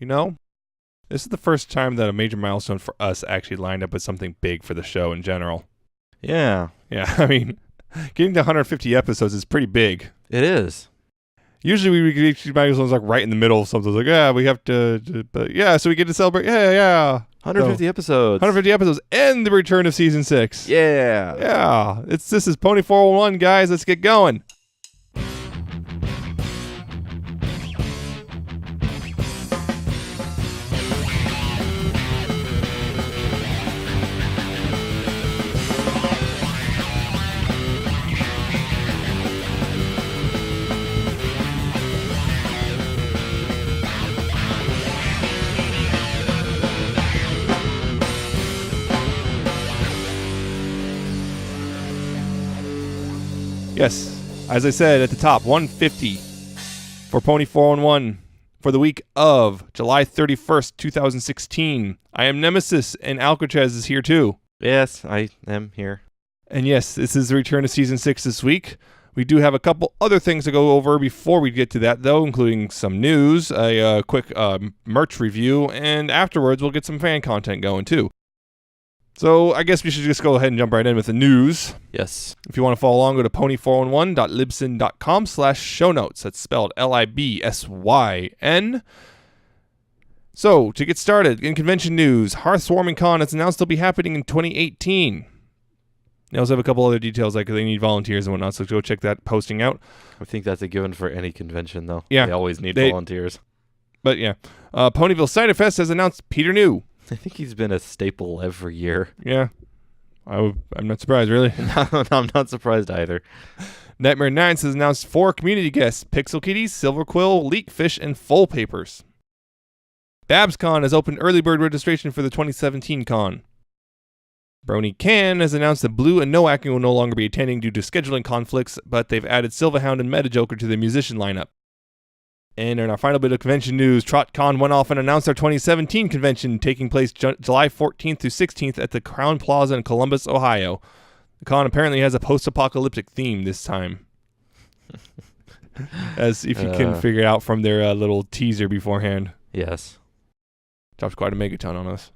You know? This is the first time that a major milestone for us actually lined up with something big for the show in general. Yeah. Yeah, I mean, getting to 150 episodes is pretty big. It is. Usually we get milestones like right in the middle of something. Like, yeah, we have to, but yeah, so we get to celebrate. Yeah. 150 episodes. 150 episodes and the return of season 6. Yeah. Yeah. This is Pony 401, guys. Let's get going. Yes, as I said at the top, 150 for Pony 411 for the week of July 31st, 2016. I am Nemesis, and Alca7raz is here too. Yes, I am here. And yes, this is the return of Season 6 this week. We do have a couple other things to go over before we get to that, though, including some news, a quick merch review, and afterwards we'll get some fan content going too. So I guess we should just go ahead and jump right in with the news. Yes. If you want to follow along, go to pony411.libsyn.com/show notes. That's spelled LIBSYN. So, to get started, in convention news, Hearthwarming Con is announced to be happening in 2018. They also have a couple other details, like they need volunteers and whatnot, so go check that posting out. I think that's a given for any convention, though. Yeah. They always need volunteers. But yeah. Ponyville Cider Fest has announced Peter New. I think he's been a staple every year. Yeah. I'm not surprised, really. No, I'm not surprised either. Nightmare Nights has announced 4 community guests: Pixel Kitties, Silver Quill, Leakfish, and Full Papers. BabsCon has opened early bird registration for the 2017 con. Brony Can has announced that Blue and Noakin will no longer be attending due to scheduling conflicts, but they've added Silverhound and Metajoker to the musician lineup. And in our final bit of convention news, TrotCon went off and announced their 2017 convention taking place July 14th through 16th at the Crown Plaza in Columbus, Ohio. The con apparently has a post-apocalyptic theme this time. As if you can figure it out from their little teaser beforehand. Yes. Dropped quite a megaton on us.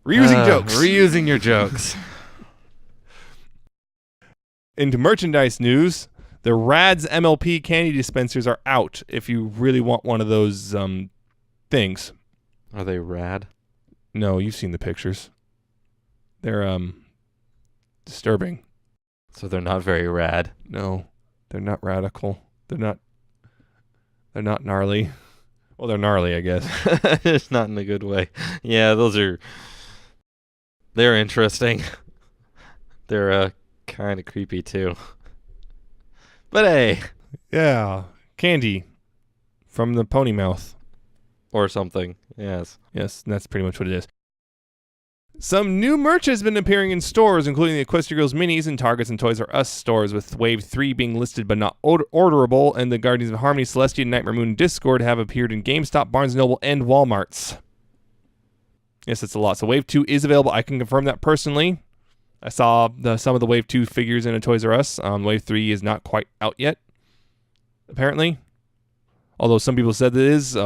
Reusing jokes. Reusing your jokes. Into merchandise news, the Rads MLP candy dispensers are out if you really want one of those things. Are they rad? No, you've seen the pictures. They're disturbing. So they're not very rad. No, they're not radical. They're not gnarly. Well, they're gnarly, I guess. It's not in a good way. Yeah, they're interesting. They're kind of creepy too. But hey. Yeah, candy from the pony mouth. Or something, yes. Yes, that's pretty much what it is. Some new merch has been appearing in stores, including the Equestria Girls Minis and Targets and Toys R Us stores, with Wave 3 being listed but not orderable, and the Guardians of Harmony, Celestia, and Nightmare Moon Discord have appeared in GameStop, Barnes & Noble, and Walmarts. Yes, that's a lot. So Wave 2 is available. I can confirm that personally. I saw some of the Wave 2 figures in a Toys R Us. Wave 3 is not quite out yet, apparently. Although some people said that it is.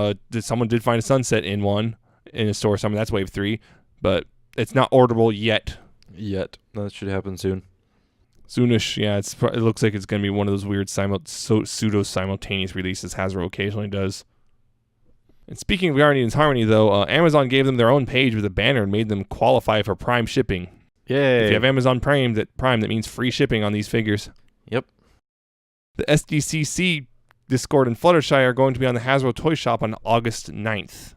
Someone did find a sunset in one in a store somewhere. That's Wave 3. But it's not orderable yet. That should happen soon. Soonish, yeah. It looks like it's going to be one of those weird pseudo-simultaneous releases Hasbro occasionally does. And speaking of Guardians Harmony, though, Amazon gave them their own page with a banner and made them qualify for Prime shipping. Yay. If you have Amazon Prime, that means free shipping on these figures. Yep. The SDCC, Discord, and Fluttershy are going to be on the Hasbro Toy Shop on August 9th.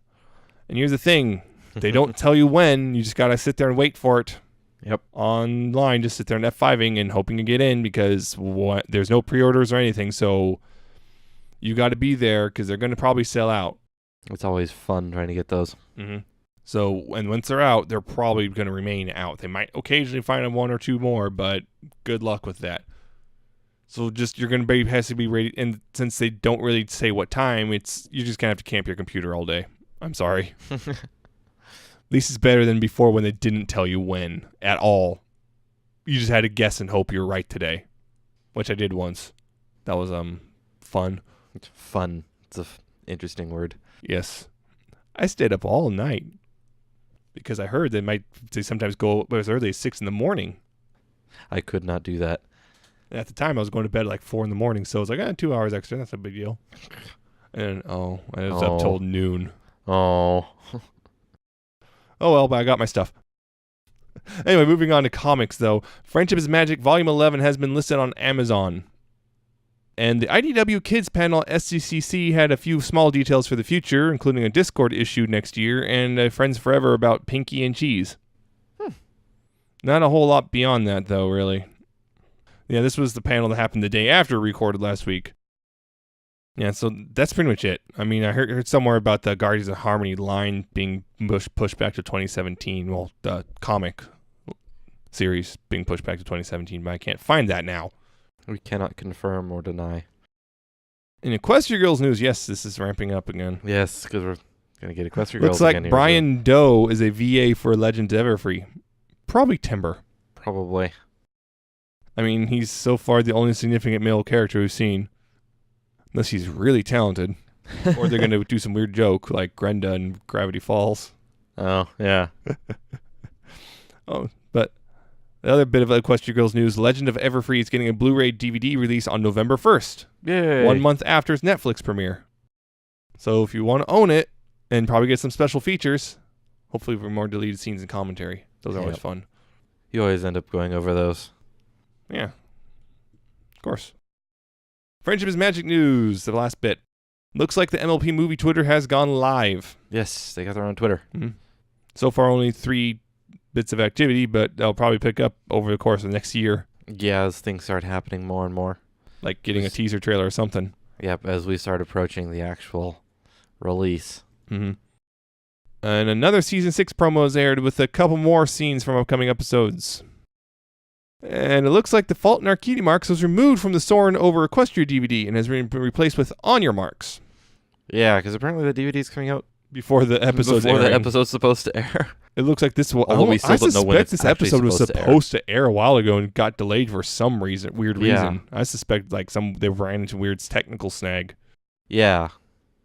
And here's the thing. They don't tell you when. You just got to sit there and wait for it. Yep. Online, just sit there and F5ing and hoping to get in because there's no pre-orders or anything. So you got to be there because they're going to probably sell out. It's always fun trying to get those. Mm-hmm. So, and once they're out, they're probably going to remain out. They might occasionally find one or two more, but good luck with that. So you're going to have to be ready. And since they don't really say what time, you're just going to have to camp your computer all day. I'm sorry. At least it's better than before when they didn't tell you when at all. You just had to guess and hope you're right today, which I did once. That was fun. Fun. It's an interesting word. Yes. I stayed up all night because I heard they sometimes go as early as 6 in the morning. I could not do that. At the time, I was going to bed at like 4 in the morning, so I was like, 2 hours extra. That's a big deal. And I was up till noon. Oh. Oh well, but I got my stuff. Anyway, moving on to comics, though. Friendship is Magic Volume 11 has been listed on Amazon. And the IDW Kids panel at SCCC had a few small details for the future, including a Discord issue next year and Friends Forever about Pinky and Cheese. Not a whole lot beyond that, though, really. Yeah, this was the panel that happened the day after we recorded last week. Yeah, so that's pretty much it. I mean, I heard somewhere about the Guardians of Harmony line being pushed back to 2017. Well, the comic series being pushed back to 2017, but I can't find that now. We cannot confirm or deny. In Equestria Girls news, yes, this is ramping up again. Yes, because we're going to get Equestria Girls Looks like again here, Brian Doe is a VA for Legends of Everfree. Probably Timber. Probably. I mean, he's so far the only significant male character we've seen. Unless he's really talented. Or they're going to do some weird joke like Grenda and Gravity Falls. Oh, yeah. But the other bit of Equestria Girls news, Legend of Everfree is getting a Blu-ray DVD release on November 1st. Yay. 1 month after its Netflix premiere. So if you want to own it and probably get some special features, hopefully for more deleted scenes and commentary. Those are always fun. You always end up going over those. Yeah. Of course. Friendship is Magic news, the last bit. Looks like the MLP movie Twitter has gone live. Yes, they got their own Twitter. Mm-hmm. So far only 3 bits of activity, but they'll probably pick up over the course of the next year. Yeah, as things start happening more and more. Like getting a teaser trailer or something. Yep, as we start approaching the actual release. Mm-hmm. And another Season 6 promo is aired with a couple more scenes from upcoming episodes. And it looks like the Fault in Our Cutie Marks was removed from the Soarin' Over Equestria DVD and has been replaced with On Your Marks. Yeah, because apparently the DVD's coming out before the episode's before airing. the epide's supposed to air. It looks like this will. Although we still I don't know when suspect it's this actually episode was supposed supposed to air a while ago and got delayed for some weird reason. I suspect like they ran into weird technical snag. Yeah,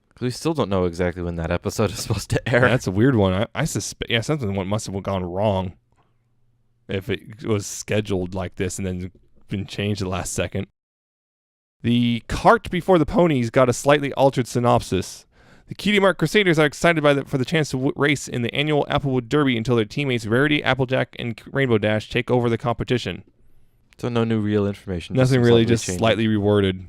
because we still don't know exactly when that episode is supposed to air. That's a weird one. I suspect something must have gone wrong if it was scheduled like this and then been changed at the last second. The Cart Before the Ponies got a slightly altered synopsis. The Cutie Mark Crusaders are excited for the chance to race in the annual Applewood Derby until their teammates Rarity, Applejack, and Rainbow Dash take over the competition. So no new real information. Nothing really, just slightly reworded.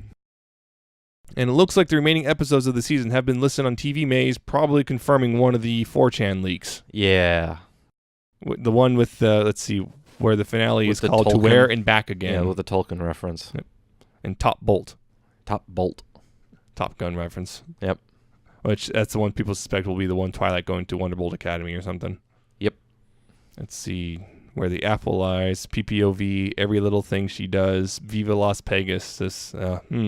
And it looks like the remaining episodes of the season have been listed on TV Maze, probably confirming one of the 4chan leaks. Yeah. The one with, let's see, where the finale With is the called Tolkien. To Where and Back Again. Yeah, with the Tolkien reference. Yep. And Top Bolt. Top Bolt. Top Gun reference. Yep. Which, that's the one people suspect will be the one Twilight going to Wonderbolt Academy or something. Yep. Let's see. Where the Apple Lies, PPOV, Every Little Thing She Does, Viva Las Pegasus, Buckball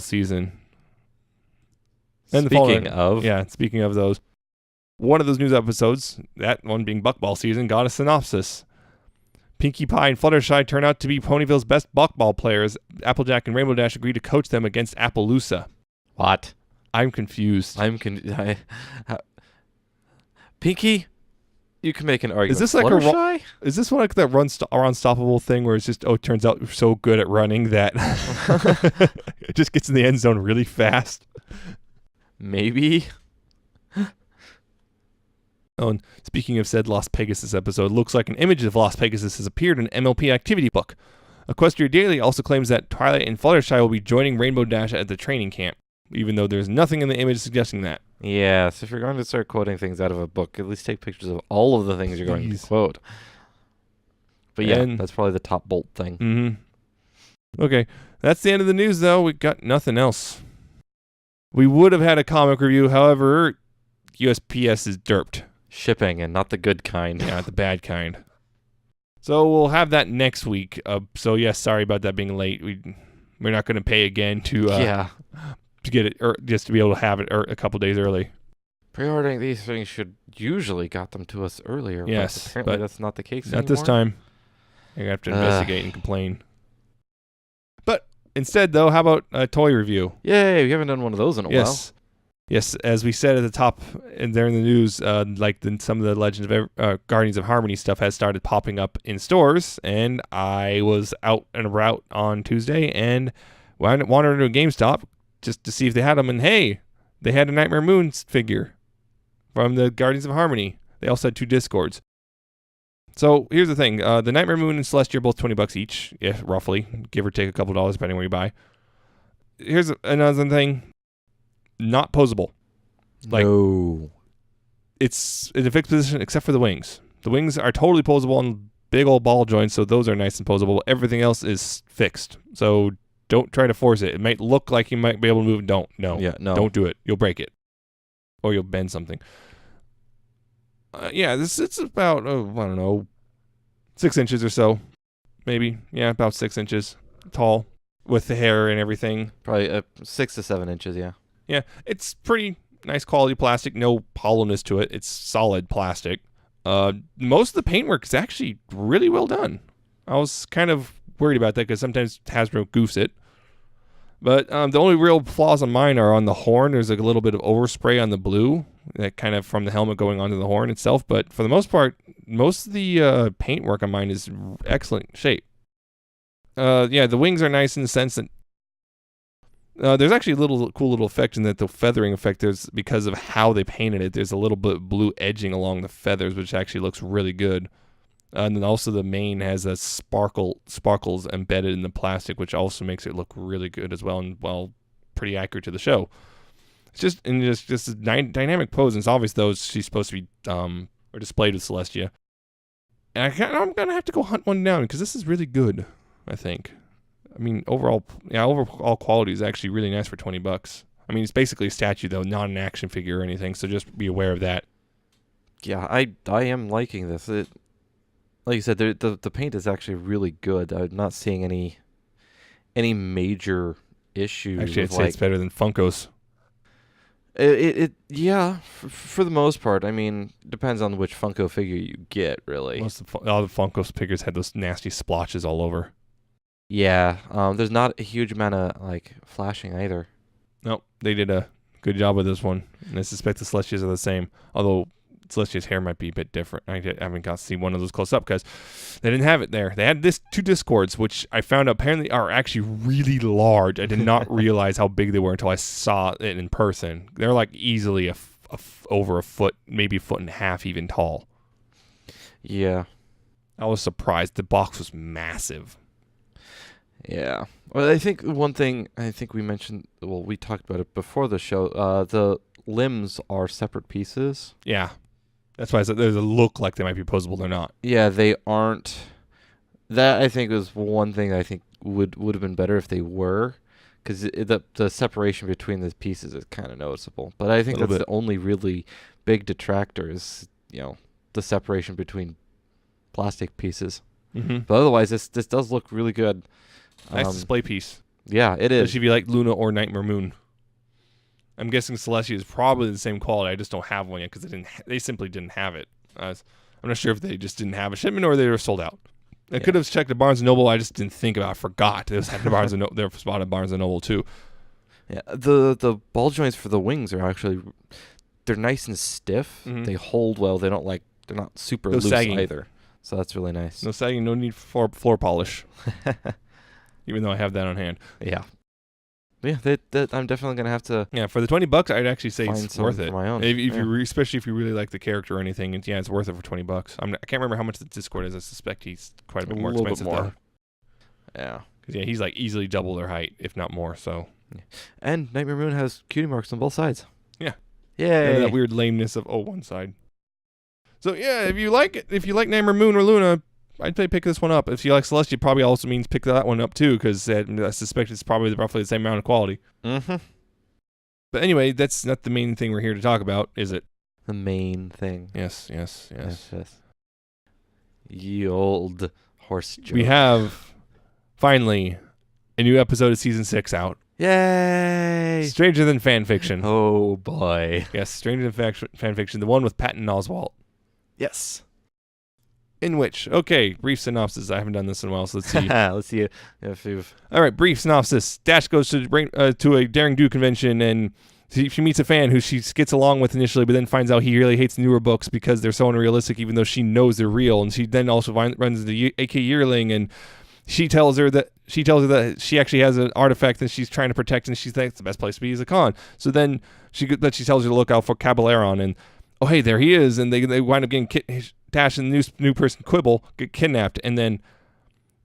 Season. And Speaking of... Yeah, speaking of those. One of those news episodes, that one being Buckball Season, got a synopsis. Pinkie Pie and Fluttershy turn out to be Ponyville's best buckball players. Applejack and Rainbow Dash agree to coach them against Appaloosa. What? I'm confused. Pinkie, you can make an argument. Is this like Fluttershy? Is this like that unstoppable thing where it's just, it turns out we're so good at running that it just gets in the end zone really fast? Maybe. Oh, and speaking of said Las Pegasus episode, looks like an image of Las Pegasus has appeared in an MLP activity book. Equestria Daily also claims that Twilight and Fluttershy will be joining Rainbow Dash at the training camp, even though there's nothing in the image suggesting that. Yeah, so if you're going to start quoting things out of a book, at least take pictures of all of the things you're going to quote. But yeah, that's probably the Top Bolt thing. Mm-hmm. Okay, that's the end of the news, though. We got nothing else. We would have had a comic review, however, USPS is derped. Shipping, and not the good kind. Yeah, not the bad kind. So we'll have that next week. So yes, sorry about that being late. We're not going to pay again to get it, or just to be able to have it a couple days early. Pre-ordering these things should usually got them to us earlier. Yes, but apparently that's not the case not anymore. This time. You're going to have to investigate and complain. But instead, though, how about a toy review? Yay, we haven't done one of those in a while. Yes, as we said at the top and there in the news, some of the Legends of Guardians of Harmony stuff has started popping up in stores, and I was out and about on Tuesday and wandered into a GameStop just to see if they had them, and hey, they had a Nightmare Moon figure from the Guardians of Harmony. They also had 2 Discords. So here's the thing: the Nightmare Moon and Celestia are both $20 each, roughly, give or take a couple dollars depending where you buy. Here's another thing. Not posable. No. It's in a fixed position except for the wings. The wings are totally posable on big old ball joints, so those are nice and posable. Everything else is fixed. So don't try to force it. It might look like you might be able to move. Don't. No. Yeah, no. Don't do it. You'll break it. Or you'll bend something. It's about, I don't know, 6 inches or so. Maybe. Yeah, about 6 inches tall with the hair and everything. Probably 6 to 7 inches, yeah. Yeah, it's pretty nice quality plastic. No hollowness to it. It's solid plastic. Most of the paintwork is actually really well done. I was kind of worried about that because sometimes Hasbro goofs it. But the only real flaws on mine are on the horn. There's like a little bit of overspray on the blue, that kind of from the helmet going onto the horn itself. But for the most part, most of the paintwork on mine is excellent shape. The wings are nice in the sense that there's actually a cool little effect in that the feathering effect. There's, because of how they painted it, there's a little bit of blue edging along the feathers, which actually looks really good. And then also the mane has a sparkles embedded in the plastic, which also makes it look really good as well, and pretty accurate to the show. It's just a dynamic pose, and it's obvious though she's supposed to be or displayed with Celestia. And I'm gonna have to go hunt one down because this is really good, I think. I mean, overall quality is actually really nice for $20. I mean, it's basically a statue though, not an action figure or anything. So just be aware of that. Yeah, I am liking this. Like you said, the paint is actually really good. I'm not seeing any major issues. Actually, I'd say it's better than Funko's. For the most part. I mean, depends on which Funko figure you get, really. All the Funko figures had those nasty splotches all over. Yeah, there's not a huge amount of flashing either. Nope, they did a good job with this one, and I suspect the Celestias are the same. Although Celestia's hair might be a bit different. I haven't got to see one of those close up because they didn't have it there. They had 2 Discords, which I found out apparently are actually really large. I did not realize how big they were until I saw it in person. They're like easily over a foot, maybe a foot and a half even tall. Yeah, I was surprised. The box was massive. Yeah. Well, I think one thing we mentioned, we talked about it before the show, the limbs are separate pieces. Yeah. That's why I said there's a look like they might be posable. They're not. Yeah, they aren't. That, I think, was one thing I think would have been better if they were, because the separation between the pieces is kind of noticeable. But I think that's the only really big detractor is, the separation between plastic pieces. Mm-hmm. But otherwise, this does look really good. Nice display piece. Yeah, it is. Especially if you like Luna or Nightmare Moon. I'm guessing Celestia is probably the same quality. I just don't have one yet because they simply didn't have it. I'm not sure if they just didn't have a shipment or they were sold out. I could have checked at Barnes & Noble. I just didn't think about it. I forgot. It was at they're spot at Barnes & Noble too. Yeah, the ball joints for the wings are actually, they're nice and stiff. Mm-hmm. They hold well. They're not super loose sagging either. So that's really nice. No sagging. No need for floor polish. Even though I have that on hand. Yeah. Yeah, that I'm definitely going to have to. Yeah, for the $20, I'd actually say it's worth it. My own. Especially if you really like the character or anything, it's worth it for $20. I can't remember how much the Discord is. I suspect he's quite a bit more expensive though. Yeah. Because he's like easily double their height, if not more. So. Yeah. And Nightmare Moon has cutie marks on both sides. Yeah. Yay. And that weird lameness of one side. So yeah, if you like Nightmare Moon or Luna, I'd say pick this one up. If you like Celestia, probably also means pick that one up too, because I suspect it's probably roughly the same amount of quality. Mm-hmm. But anyway, that's not the main thing we're here to talk about, is it? The main thing. Yes. Ye old horse joke. We have, finally, a new episode of Season 6 out. Yay! Stranger Than Fanfiction. Oh, boy. Yes, Stranger Than Fanfiction, the one with Patton Oswalt. Yes. In which, okay, brief synopsis. I haven't done this in a while, so let's see. Let's see if you've... All right, brief synopsis. Dash goes to a Daring Do convention, and she meets a fan who she gets along with initially, but then finds out he really hates newer books because they're so unrealistic, even though she knows they're real. And she then also runs into AK Yearling, and she tells her that she actually has an artifact that she's trying to protect, and she thinks the best place to be is a con. So then she tells her to look out for Caballeron, and oh hey, there he is, and they wind up getting Dash and the new person Quibble get kidnapped, and then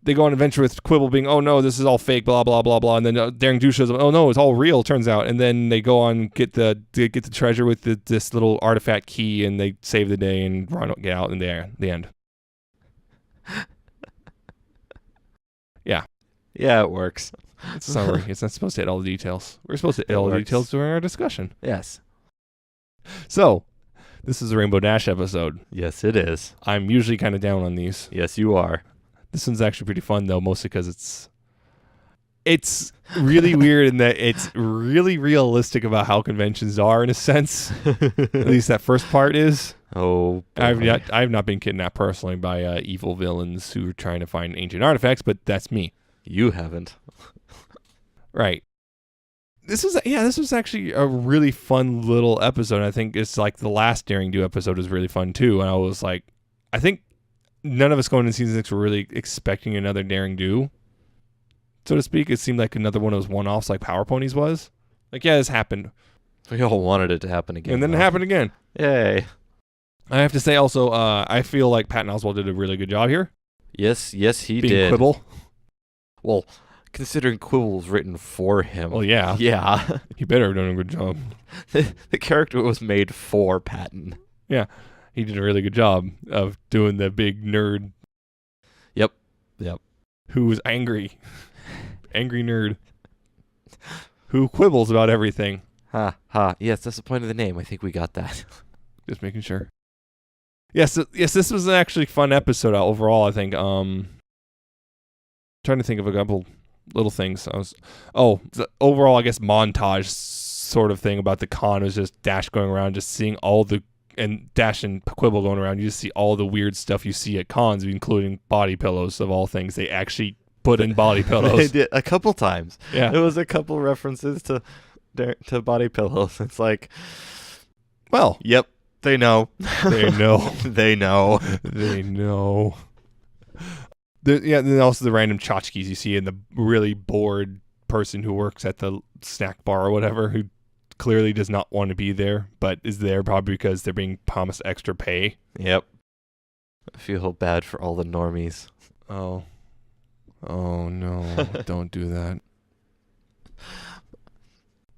they go on an adventure with Quibble being, oh no, this is all fake, blah blah blah blah, and then Daring Do shows up, oh no, it's all real, turns out, and then they go on get the treasure with this little artifact key, and they save the day and get out in the end. Yeah, it works. It's a summary. It's not supposed to hit all the details. We're supposed to hit all the details during our discussion. Yes. So, this is a Rainbow Dash episode. Yes, it is. I'm usually kind of down on these. Yes, you are. This one's actually pretty fun, though, mostly because it's really weird in that it's really realistic about how conventions are, in a sense. At least that first part is. Oh, boy. I've not been kidnapped personally by evil villains who are trying to find ancient artifacts, but that's me. You haven't. Right. This was actually a really fun little episode. I think it's like the last Daring Do episode was really fun too. And I was like, I think none of us going into season 6 were really expecting another Daring Do, so to speak. It seemed like another one of those one-offs like Power Ponies was. Like, yeah, this happened. We all wanted it to happen again. And then it happened again. Yay. I have to say also, I feel like Patton Oswalt did a really good job here. Yes, he being did. Quibble. Well, considering Quibble was written for him. Well, yeah. Yeah. He better have done a good job. The character was made for Patton. Yeah. He did a really good job of doing the big nerd. Yep. Who was angry. Angry nerd. Who quibbles about everything. Ha. Yes, that's the point of the name. I think we got that. Just making sure. Yes, this was an actually fun episode overall, I think. Trying to think of a couple little things. The overall, I guess, montage sort of thing about the con was just Dash going around, just seeing and Dash and Quibble going around. You just see all the weird stuff you see at cons, including body pillows of all things. They actually put in body pillows. They did a couple times. Yeah. There was a couple references to body pillows. It's like, well, yep, they know. They know. They know. They know. Then also the random tchotchkes you see in the really bored person who works at the snack bar or whatever, who clearly does not want to be there, but is there probably because they're being promised extra pay. Yep. I feel bad for all the normies. Oh no, don't do that.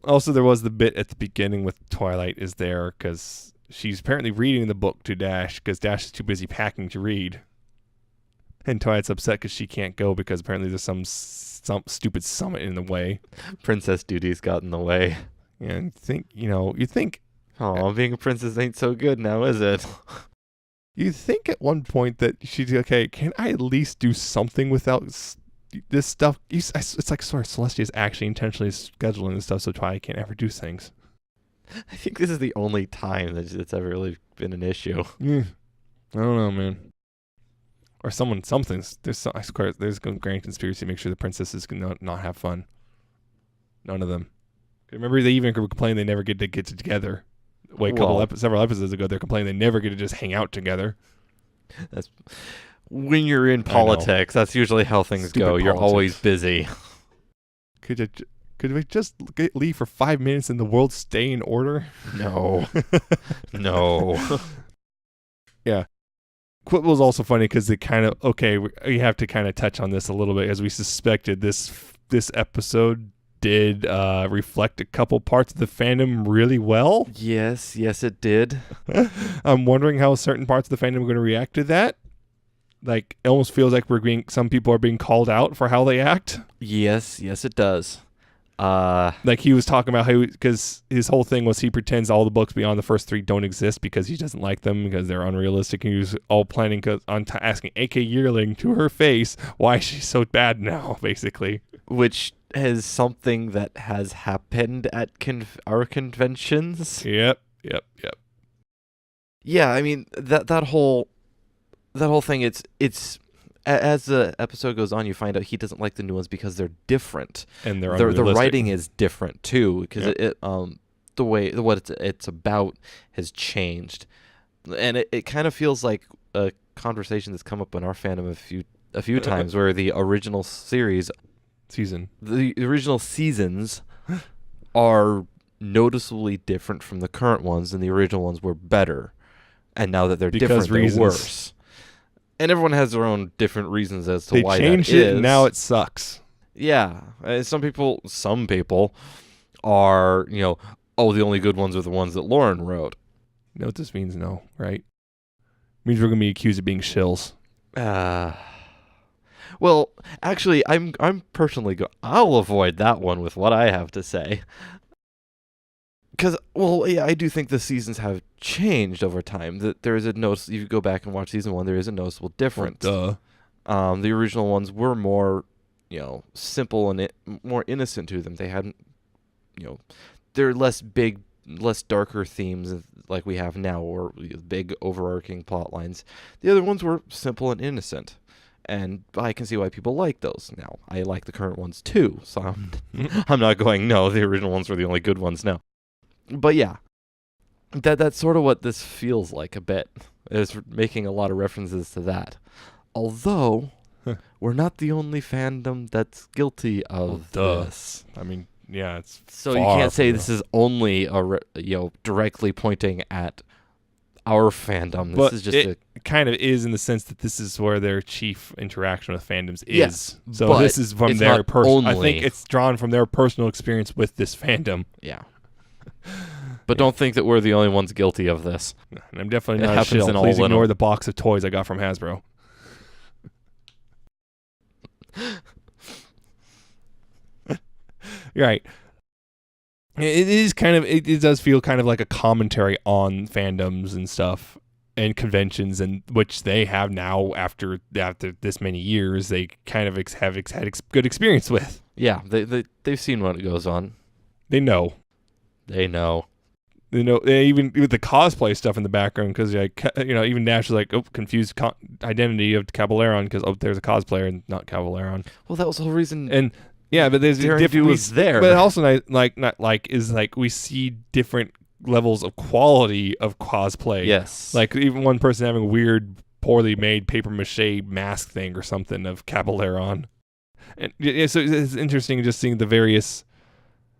Also, there was the bit at the beginning with Twilight is there because she's apparently reading the book to Dash because Dash is too busy packing to read. And Twilight's upset because she can't go because apparently there's some stupid summit in the way. Princess duties got in the way. And you think... Oh, being a princess ain't so good now, is it? You think at one point that she's okay, can I at least do something without this stuff? It's like sort of Celestia's actually intentionally scheduling this stuff so Twilight can't ever do things. I think this is the only time that it's ever really been an issue. Yeah. I don't know, man. Or something's I swear there's a grand conspiracy to make sure the princesses can not have fun. None of them. Remember, they even complain they never get together. Several episodes ago, they're complaining they never get to just hang out together. That's when you're in politics. That's usually how things Stupid go. You're politics. always busy. Could we just leave for 5 minutes and the world stay in order? No. No. Yeah. Quibble's also funny because they kind of we have to kind of touch on this a little bit, as we suspected this episode did reflect a couple parts of the fandom really well. Yes, it did. I'm wondering how certain parts of the fandom are going to react to that. Like, it almost feels like some people are being called out for how they act. Yes, it does. Like he was talking about how, because his whole thing was he pretends all the books beyond the first 3 don't exist because he doesn't like them because they're unrealistic. And he was all planning on asking AK Yearling to her face why she's so bad now, basically. Which is something that has happened at our conventions. Yep. Yeah, I mean, that whole that whole thing, as the episode goes on, you find out he doesn't like the new ones because they're different, and they're the unrealistic. writing is different too, because Yep. the way what it's about has changed, and it kind of feels like a conversation that's come up in our fandom a few times, where the original series, the original seasons are noticeably different from the current ones, and the original ones were better, and now that they're Because different, reasons. they're worse. And everyone has their own different reasons as to They why changed that it, is. and now it sucks. Yeah, some people are, oh, the only good ones are the ones that Lauren wrote. You know what this means? No, right? It means we're gonna be accused of being shills. Well, actually, I'm personally I'll avoid that one with what I have to say. Because, well, yeah, I do think the seasons have changed over time. That there is a notice. If you go back and watch season 1, there is a noticeable difference. Duh. The original ones were more, simple and more innocent to them. They hadn't, they're less big, less darker themes like we have now, or big overarching plot lines. The other ones were simple and innocent, and I can see why people like those. Now, I like the current ones too, so I'm not going, no, the original ones were the only good ones. No. But yeah, that's sort of what this feels like a bit. Is making a lot of references to that. Although, we're not the only fandom that's guilty of this. I mean, yeah, it's so you can't say this is only directly pointing at our fandom. This is just it kind of is, in the sense that this is where their chief interaction with fandoms is. Yes, so this is from their personal. I think it's drawn from their personal experience with this fandom. Yeah. But don't think that we're the only ones guilty of this. And I'm definitely not a shill. Please ignore the box of toys I got from Hasbro. Right. It is kind of. It does feel kind of like a commentary on fandoms and stuff and conventions, and which they have now after this many years. They kind of had good experience with. Yeah, they've seen what goes on. They know. Even with the cosplay stuff in the background, because even Nash is like, confused identity of Caballeron, because there's a cosplayer and not Caballeron. Well, that was the whole reason. And yeah, but there's different was there. But also we see different levels of quality of cosplay. Yes, like even one person having a weird, poorly made paper mache mask thing or something of Caballeron, and so it's interesting just seeing the various.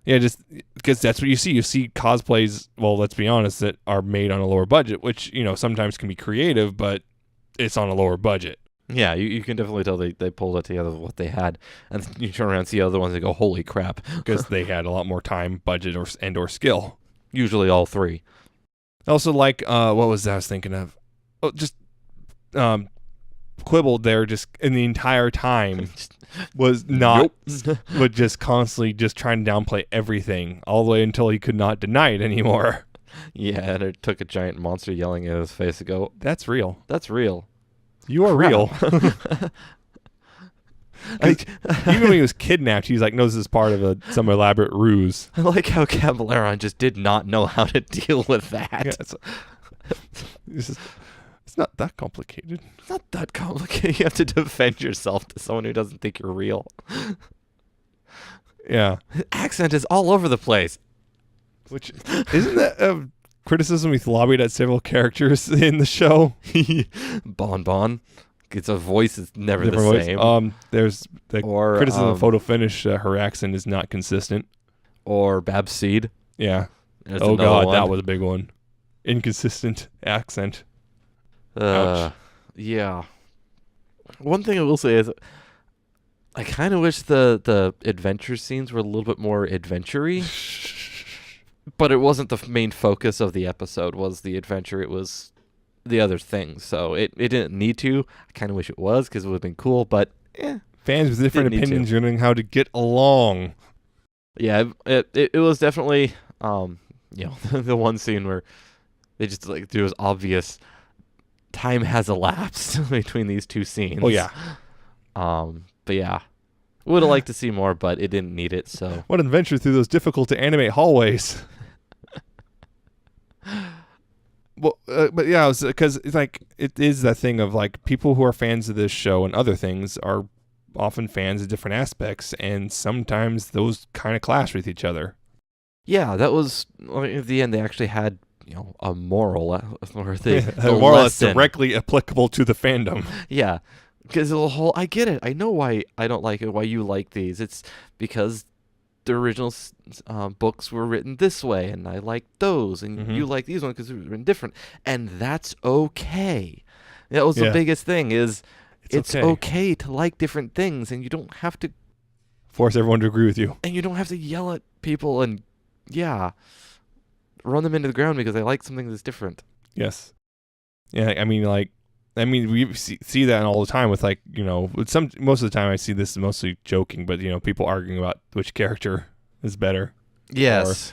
Yeah, just because that's what you see. You see cosplays, well, let's be honest, that are made on a lower budget, which, sometimes can be creative, but it's on a lower budget. Yeah, you can definitely tell they pulled it together with what they had. And you turn around and see other ones and go, holy crap. Because they had a lot more time, budget, or skill. Usually all three. Also, what was that I was thinking of? Oh, just quibbled there just in the entire time. Was not, but just constantly just trying to downplay everything all the way until he could not deny it anymore. Yeah, and it took a giant monster yelling at his face to go, that's real. That's real. You are real. Even when he was kidnapped, he's like, no, this is part of some elaborate ruse. I like how Caballeron just did not know how to deal with that. Yeah, it's not that complicated. It's not that complicated. You have to defend yourself to someone who doesn't think you're real. Yeah. Accent is all over the place. Which, isn't that a criticism we've lobbied at several characters in the show? Bon. It's a voice that's never the same. There's the criticism of Photo Finish. Her accent is not consistent. Or Babseed. Yeah. There's God, one. that was a big one. Inconsistent accent. Yeah. One thing I will say is I kind of wish the adventure scenes were a little bit more adventure-y. But it wasn't the main focus of the episode was the adventure. It was the other things. So it didn't need to. I kind of wish it was because it would have been cool. But fans with different opinions learning how to get along. Yeah, it was definitely the one scene where they just it was obvious time has elapsed between these two scenes. Oh yeah. But yeah, would have liked to see more, but it didn't need it. So what an adventure through those difficult to animate hallways. Well, but yeah, because it's like it is that thing of like people who are fans of this show and other things are often fans of different aspects, and sometimes those kind of clash with each other. Yeah, that was at the end. They actually had a moral, or the moral that's lesson. directly applicable to the fandom. Yeah, because the whole I get it. I know why I don't like it. Why you like these? It's because the original books were written this way, and I like those, and you like these ones because they were written different, and that's okay. That was the biggest thing. Is it's okay to like different things, and you don't have to force everyone to agree with you, and you don't have to yell at people and run them into the ground because they like something that's different. Yes. Yeah, I mean, we see that all the time with most of the time I see this mostly joking, but people arguing about which character is better. Yes.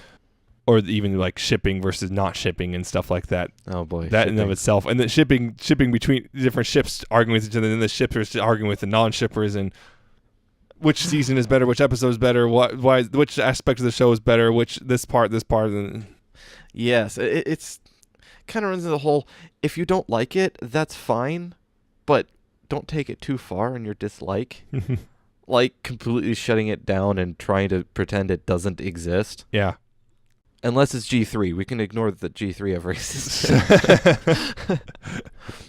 Or even like shipping versus not shipping and stuff like that. Oh boy. That in and of itself. And then shipping between different ships arguing with each other, and then the shippers arguing with the non-shippers, and which season is better, which episode is better, which aspect of the show is better, this part. And yes, it's kind of runs into the whole, if you don't like it, that's fine, but don't take it too far in your dislike. Like completely shutting it down and trying to pretend it doesn't exist. Yeah. Unless it's G3. We can ignore that G3 ever existed.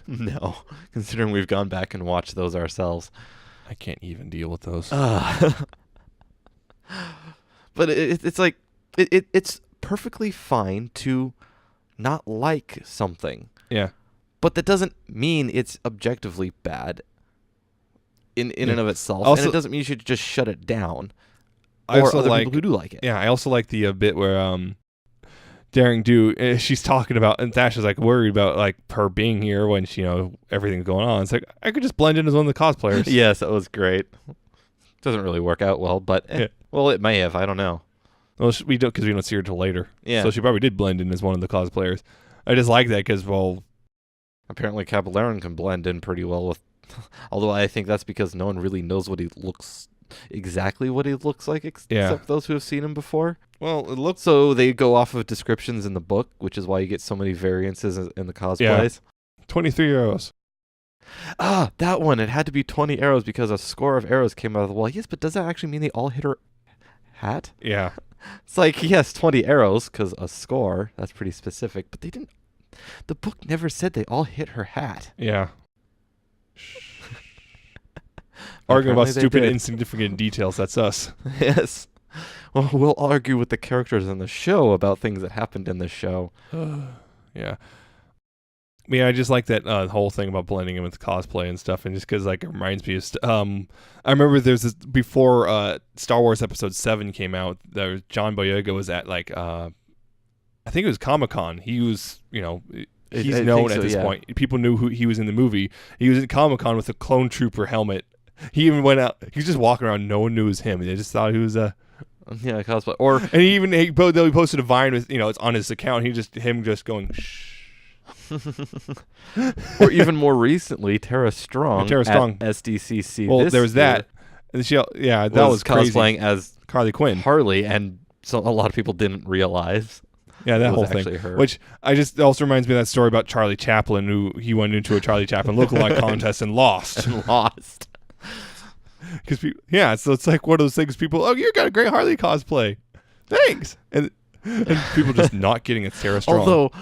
No, considering we've gone back and watched those ourselves. I can't even deal with those. But it's like, it's perfectly fine to not like something. Yeah. But that doesn't mean it's objectively bad in and of itself. Also, and it doesn't mean you should just shut it down. I or also other like people who do like it. Yeah, I also like the bit where Daring Do, she's talking about, and Thasha's like worried about like her being here when she, everything's going on. It's like, I could just blend in as one of the cosplayers. Yes, that was great. Doesn't really work out well, but well, it may have. I don't know. Well, we don't, because we don't see her till later. Yeah. So she probably did blend in as one of the cosplayers. I just like that because, well, apparently Capillaran can blend in pretty well with. Although I think that's because no one really knows what he looks exactly what he looks like, except those who have seen him before. Well, it looks so they go off of descriptions in the book, which is why you get so many variances in the cosplays. 23 arrows. Ah, that one. It had to be 20 arrows because a score of arrows came out of the wall. Yes, but does that actually mean they all hit her hat? Yeah. It's like, yes, 20 arrows because a score. That's pretty specific. But they didn't. The book never said they all hit her hat. Yeah. Arguing about stupid, insignificant details. That's us. Yes. Well, we'll argue with the characters in the show about things that happened in the show. Yeah. Yeah, I just like that whole thing about blending in with cosplay and stuff, and just because like it reminds me of. I remember there's this before Star Wars Episode 7 came out. There was John Boyega was at like I think it was Comic-Con. He was he's known at this point. People knew who he was in the movie. He was at Comic-Con with a clone trooper helmet. He even went out. He was just walking around. No one knew it was him. They just thought he was a. Yeah, cosplay. Or and he posted a Vine with it's on his account. Him just going shh. Or even more recently, Tara Strong at SDCC. Well, there was that. And that was cosplaying as Harley Quinn. Harley, and so a lot of people didn't realize. Yeah, that whole thing. Her. Which also reminds me of that story about Charlie Chaplin, who he went into a Charlie Chaplin lookalike contest and lost. Because so it's like one of those things. People, you got a great Harley cosplay, thanks, and people just not getting it. Sarah Strong. Although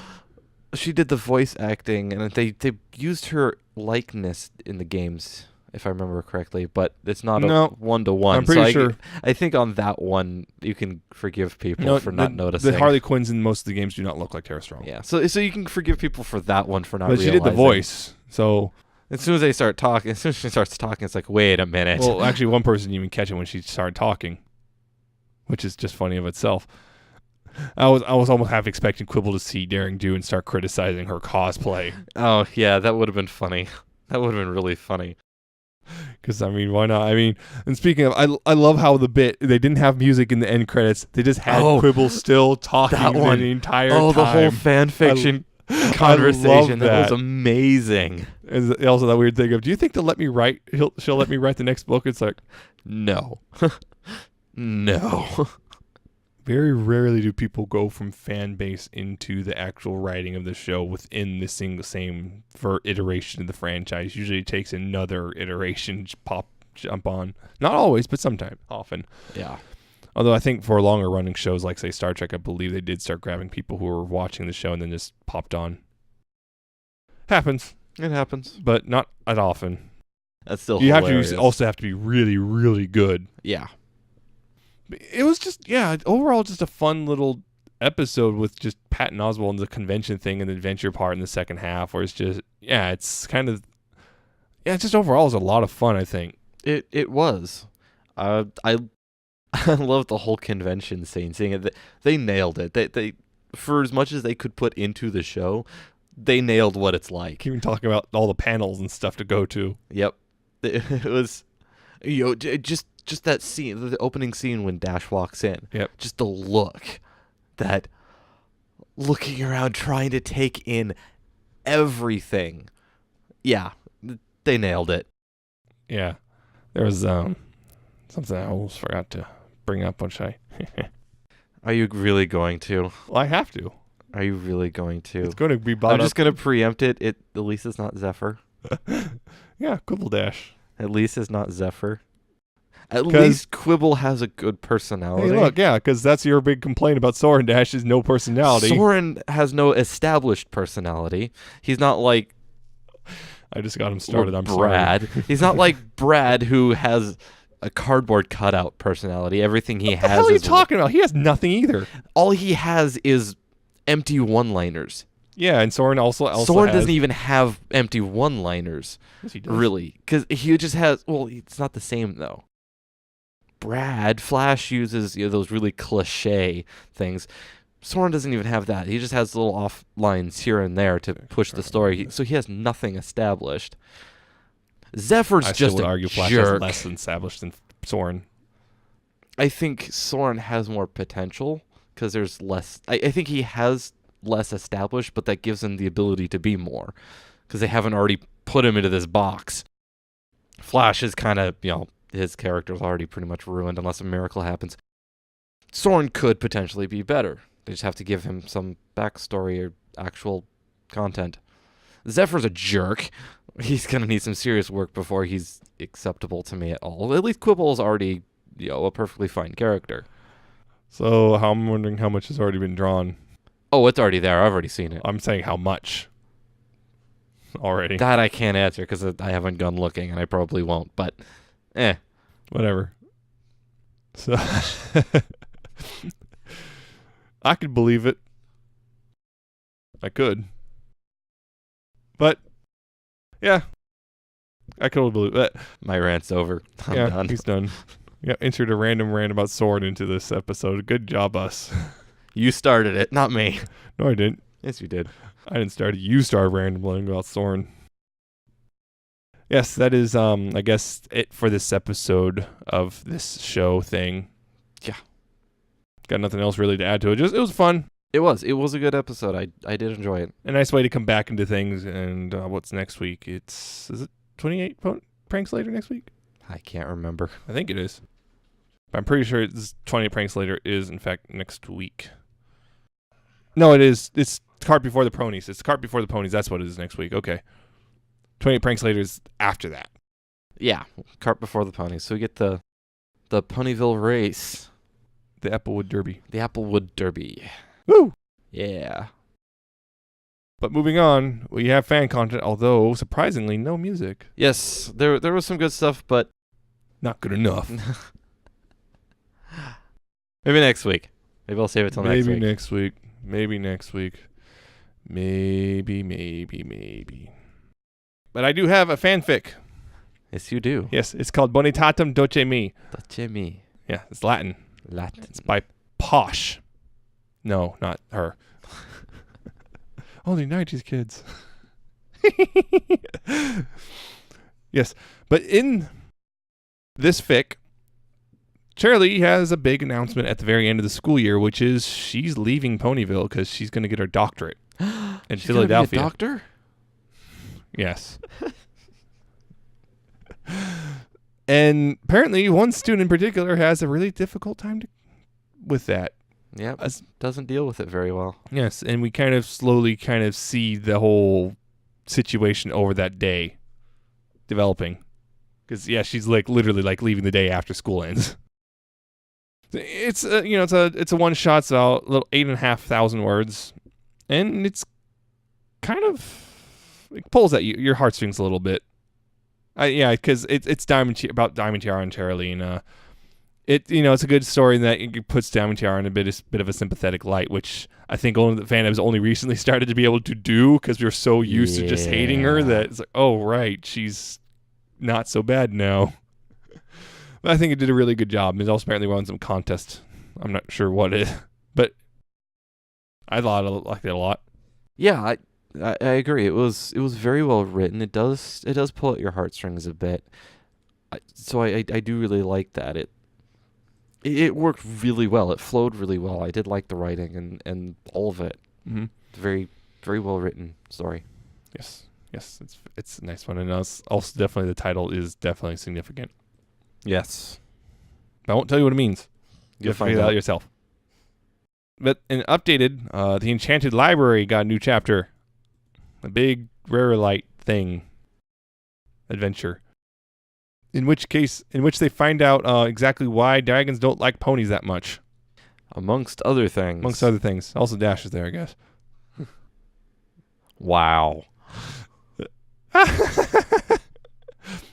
she did the voice acting, and they used her likeness in the games, if I remember correctly. But it's not a 1-to-1. I'm pretty sure. I think on that one you can forgive people for not noticing. The Harley Quinns in most of the games do not look like Tara Strong. Yeah, so you can forgive people for that one for not. But realizing. She did the voice, so. As soon as she starts talking, it's like, wait a minute. Well, actually, one person didn't even catch it when she started talking, which is just funny of itself. I was almost half expecting Quibble to see Daring Do and start criticizing her cosplay. Oh, yeah, that would have been funny. That would have been really funny. Because, why not? And speaking of, I love how they didn't have music in the end credits. They just had Quibble still talking the entire time. The whole fan fiction conversation. That was amazing. And also that weird thing of, do you think they'll let me write? She'll let me write the next book. It's like, no, no. Very rarely do people go from fan base into the actual writing of the show within the same iteration of the franchise. Usually it takes another iteration jump on. Not always, but sometimes, often. Yeah. Although I think for longer running shows like, say, Star Trek, I believe they did start grabbing people who were watching the show and then just popped on. Happens. It happens. But not as often. That's still you hilarious. also have to be really, really good. Yeah. It was just, overall just a fun little episode with just Patton Oswalt and the convention thing and the adventure part in the second half, where it's just, it's kind of, it's just overall was a lot of fun, I think. It was. I love the whole convention scene. Seeing it, they nailed it. They for as much as they could put into the show, they nailed what it's like. Even talking about all the panels and stuff to go to. Yep, it was, just that scene, the opening scene when Dash walks in. Yep. Just the look, that looking around trying to take in everything. Yeah, they nailed it. Yeah, there was something I almost forgot to bring up, which I. Are you really going to? Well, I have to. Are you really going to? It's going to be bought I'm just going to preempt it. At least it's not Zephyr. Yeah, Quibble Dash. At least it's not Zephyr. At least Quibble has a good personality. Hey, look, because that's your big complaint about Soren Dash is no personality. Soren has no established personality. He's not like... I just got him started. I'm Brad. sorry. He's not like Brad, who has a cardboard cutout personality. Everything he has What the hell are you talking about? He has nothing either. All he has is empty one-liners. Yeah, and Soren also Soren has... doesn't even have empty one-liners. Yes, he does. Really. Because he just has... Well, it's not the same, though. Flash uses those really cliche things. Soren doesn't even have that. He just has little off lines here and there to push the story. So he has nothing established. Zephyr's just a argue Flash jerk. Has less established than Soren. I think Soren has more potential because there's less. I think he has less established, but that gives him the ability to be more because they haven't already put him into this box. Flash is kind of, his character's already pretty much ruined unless a miracle happens. Soren could potentially be better. They just have to give him some backstory or actual content. Zephyr's a jerk. He's going to need some serious work before he's acceptable to me at all. At least Quibble's already, a perfectly fine character. So I'm wondering how much has already been drawn. Oh, it's already there. I've already seen it. I'm saying how much already. That I can't answer because I haven't gone looking, and I probably won't. But, whatever. So I could believe it. I could. But, yeah. I could believe it. My rant's over. I'm done. He's done. Yeah, insert a random rant about Soren into this episode. Good job, us. You started it, not me. No, I didn't. Yes, you did. I didn't start it. You started rambling about Soren. Yes, that is, I guess, it for this episode of this show thing. Yeah. Got nothing else really to add to it. It was fun. It was a good episode. I did enjoy it. A nice way to come back into things. And what's next week? Is it 28 Pranks Later next week? I can't remember. I think it is. But I'm pretty sure it's 28 Pranks Later is, in fact, next week. No, it is. It's Cart Before the Ponies. It's Cart Before the Ponies. That's what it is next week. Okay. 28 Pranks Later is after that. Yeah, Cart Before the Ponies. So we get the Ponyville race. The Applewood Derby. The Applewood Derby. Woo! Yeah. But moving on, we have fan content, although, surprisingly, no music. Yes, there was some good stuff, but... Not good enough. Maybe next week. Maybe I'll save it till next week. Maybe next week. Maybe next week. Maybe. But I do have a fanfic. Yes, you do. Yes, it's called Bonitatum Doce Mi. Doce Mi. Yeah, it's Latin. Latin. It's by Posh. No, not her. Only 90s kids. Yes, but in this fic, Charlie has a big announcement at the very end of the school year, which is she's leaving Ponyville because she's going to get her doctorate in She's Philadelphia. Gonna be a doctor? Yes. And apparently one student in particular has a really difficult time with that. Yeah, doesn't deal with it very well. Yes, and we kind of slowly see the whole situation over that day developing. Because, yeah, she's like literally like leaving the day after school ends. It's it's a one shot, so a little 8,500 words, and it's kind of, it pulls at your heartstrings a little bit. Because it's about Diamond Tiara and Taraline. It's a good story in that it puts Diamond Tiara in a bit of a sympathetic light, which I think only the fandom's only recently started to be able to do, because we're so used to just hating her that it's like, oh right, she's not so bad now. But I think it did a really good job. It also apparently won some contest. I'm not sure what it, but I liked it a lot. Yeah, I agree. It was very well written. It does pull at your heartstrings a bit. So I do really like that. It worked really well. It flowed really well. I did like the writing and all of it. Mm-hmm. Very, very well written story. Yes, it's a nice one, and also definitely the title is definitely significant. Yes, I won't tell you what it means. You'll have to figure it out yourself. But in updated, the Enchanted Library got a new chapter, a big rare light thing adventure. In which they find out exactly why dragons don't like ponies that much. Amongst other things. Also Dash is there, I guess. Wow.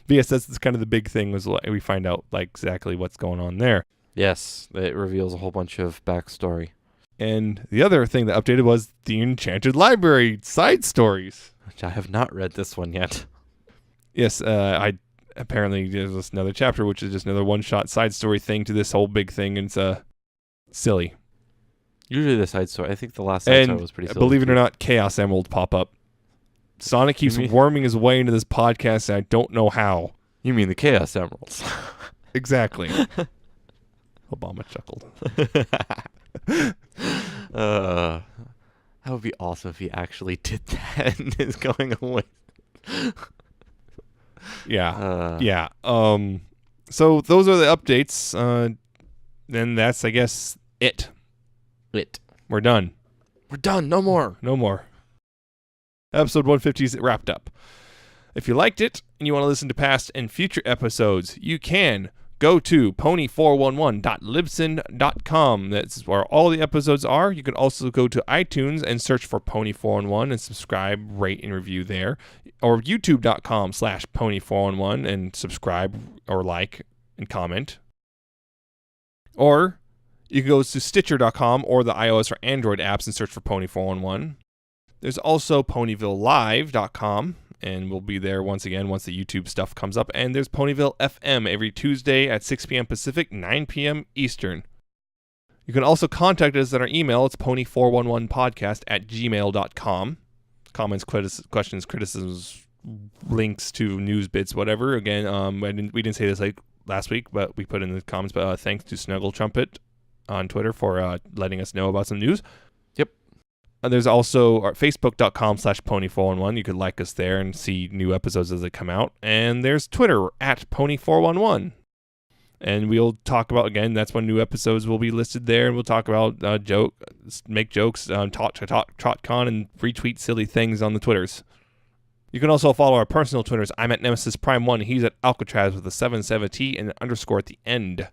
But yes, that's kind of the big thing, was we find out like exactly what's going on there. Yes, it reveals a whole bunch of backstory. And the other thing that updated was the Enchanted Library side stories. Which I have not read this one yet. Yes, apparently there's another chapter, which is just another one-shot side story thing to this whole big thing, and it's silly. Usually the side story, I think the last side story was pretty silly. Believe it or not, Chaos Emerald pop up. Sonic keeps worming his way into this podcast, and I don't know how. You mean the Chaos Emeralds? Exactly. Obama chuckled. That would be awesome if he actually did that and is going away. Yeah. So those are the updates. Then that's, I guess, it. We're done. No more. Episode 150 is wrapped up. If you liked it and you want to listen to past and future episodes, you can go to pony411.libsyn.com. That's where all the episodes are. You can also go to iTunes and search for Pony411 and subscribe, rate, and review there. Or youtube.com/pony411 and subscribe or like and comment. Or you can go to Stitcher.com or the iOS or Android apps and search for Pony411. There's also PonyvilleLive.com, and we'll be there once again once the YouTube stuff comes up. And there's Ponyville FM every Tuesday at 6 p.m. Pacific, 9 p.m. Eastern. You can also contact us at our email. It's pony411podcast@gmail.com. Comments, questions, criticisms, links to news bits, whatever. Again, we didn't say this like last week, but we put in the comments. But thanks to Snuggle Trumpet on Twitter for letting us know about some news. There's also our facebook.com/pony411. You could like us there and see new episodes as they come out. And there's Twitter @pony411. And we'll talk about, again, that's when new episodes will be listed there. And we'll talk about make jokes, TrotCon, and retweet silly things on the Twitters. You can also follow our personal Twitters. I'm at Nemesis Prime 1. He's at Alca7raz with a 77T and an underscore at the end.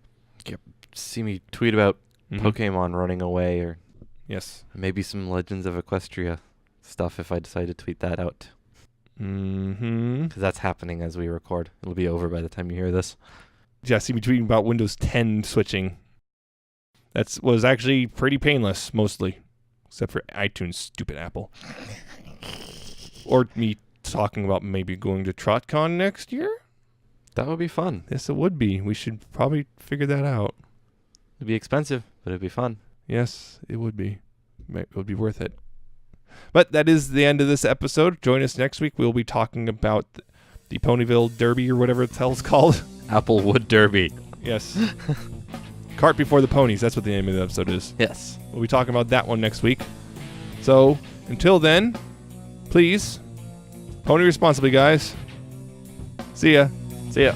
See me tweet about Pokemon running away, or yes, maybe some Legends of Equestria stuff if I decide to tweet that out. Because that's happening as we record. It'll be over by the time you hear this. Yeah, see me tweeting about Windows 10 switching. That was actually pretty painless, mostly. Except for iTunes, stupid Apple. Or me talking about maybe going to TrotCon next year? That would be fun. Yes, it would be. We should probably figure that out. It'd be expensive, but it'd be fun. Yes, it would be. It would be worth it. But that is the end of this episode. Join us next week. We'll be talking about the Ponyville Derby or whatever the hell it's called. Applewood Derby. Yes. Cart before the ponies. That's what the name of the episode is. Yes. We'll be talking about that one next week. So, until then, please, pony responsibly, guys. See ya. See ya.